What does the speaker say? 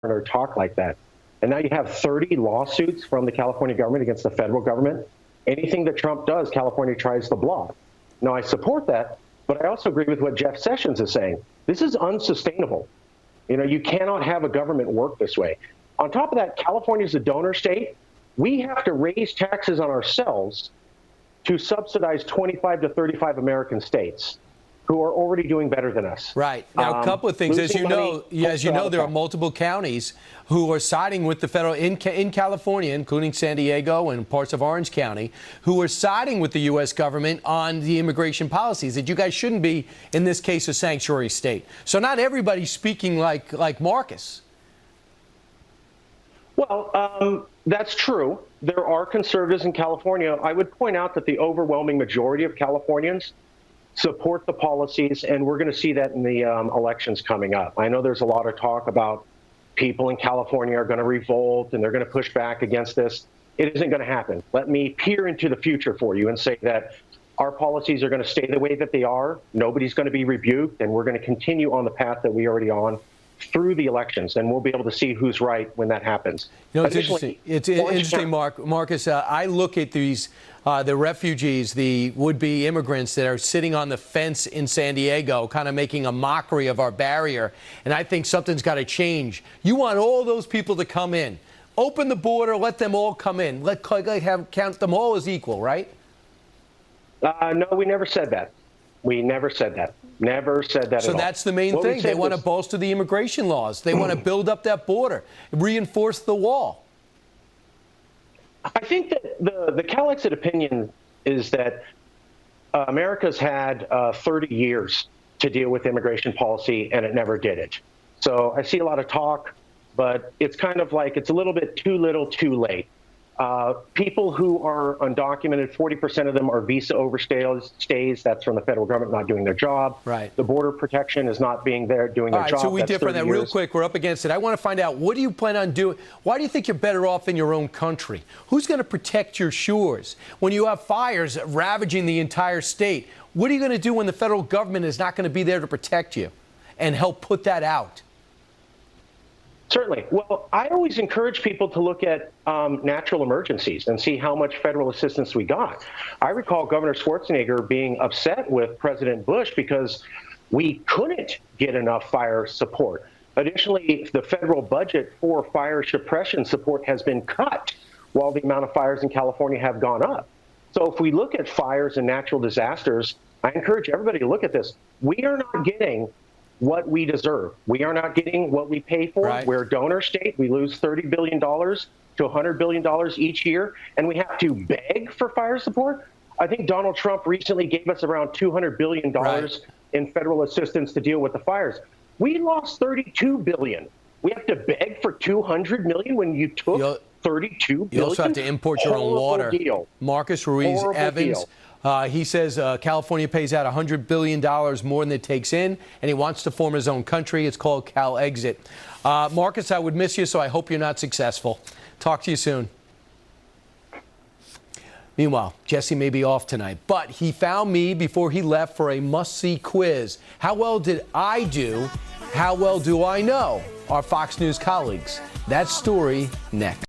or talk like that. And now you have 30 lawsuits from the California government against the federal government. Anything that Trump does, California tries to block. Now, I support that, but I also agree with what Jeff Sessions is saying. This is unsustainable. You cannot have a government work this way. On top of that, California is a donor state. We have to raise taxes on ourselves to subsidize 25 to 35 American states who are already doing better than us. Right. Now, a couple of things. As you know, there are multiple counties who are siding with the federal in California, including San Diego and parts of Orange County, who are siding with the U.S. government on the immigration policies, that you guys shouldn't be, in this case, a sanctuary state. So not everybody's speaking like Marcus. Well, that's true. There are conservatives in California. I would point out that the overwhelming majority of Californians support the policies, and we're going to see that in the elections coming up. I know there's a lot of talk about people in California are going to revolt and they're going to push back against this. It isn't going to happen. Let me peer into the future for you and say that our policies are going to stay the way that they are. Nobody's going to be rebuked, and we're going to continue on the path that we're already on through the elections, and we'll be able to see who's right when that happens. It's interesting. It's interesting, Marcus. I look at these, the refugees, the would-be immigrants that are sitting on the fence in San Diego, kind of making a mockery of our barrier, and I think something's got to change. You want all those people to come in. Open the border, let them all come in. Count them all as equal, right? No, we never said that. We never said that. Never said that at all. So that's the main thing. They want to bolster the immigration laws. They want to build up that border, reinforce the wall. I think that the Cal Exit opinion is that America's had 30 years to deal with immigration policy, and it never did it. So I see a lot of talk, but it's kind of like it's a little bit too little, too late. People who are undocumented, 40% of them are visa overstays. That's from the federal government not doing their job. Right. The border protection is not being there doing their job. All right, so we differ on that real quick. We're up against it. I want to find out, what do you plan on doing? Why do you think you're better off in your own country? Who's going to protect your shores when you have fires ravaging the entire state? What are you going to do when the federal government is not going to be there to protect you and help put that out? Certainly. Well, I always encourage people to look at natural emergencies and see how much federal assistance we got. I recall Governor Schwarzenegger being upset with President Bush because we couldn't get enough fire support. Additionally, the federal budget for fire suppression support has been cut while the amount of fires in California have gone up. So if we look at fires and natural disasters, I encourage everybody to look at this. We are not getting what we deserve. We are not getting what we pay for. Right. We're a donor state. We lose $30 billion to $100 billion each year, and we have to beg for fire support. I think Donald Trump recently gave us around $200 billion in federal assistance to deal with the fires. We lost $32 billion. We have to beg for $200 million when you took $32 billion. You also have to import your own water. Deal. Marcus Ruiz Evans. He says California pays out $100 billion more than it takes in, and he wants to form his own country. It's called Cal Exit. Marcus, I would miss you, so I hope you're not successful. Talk to you soon. Meanwhile, Jesse may be off tonight, but he found me before he left for a must-see quiz. How well did I do? How well do I know our Fox News colleagues? That story next.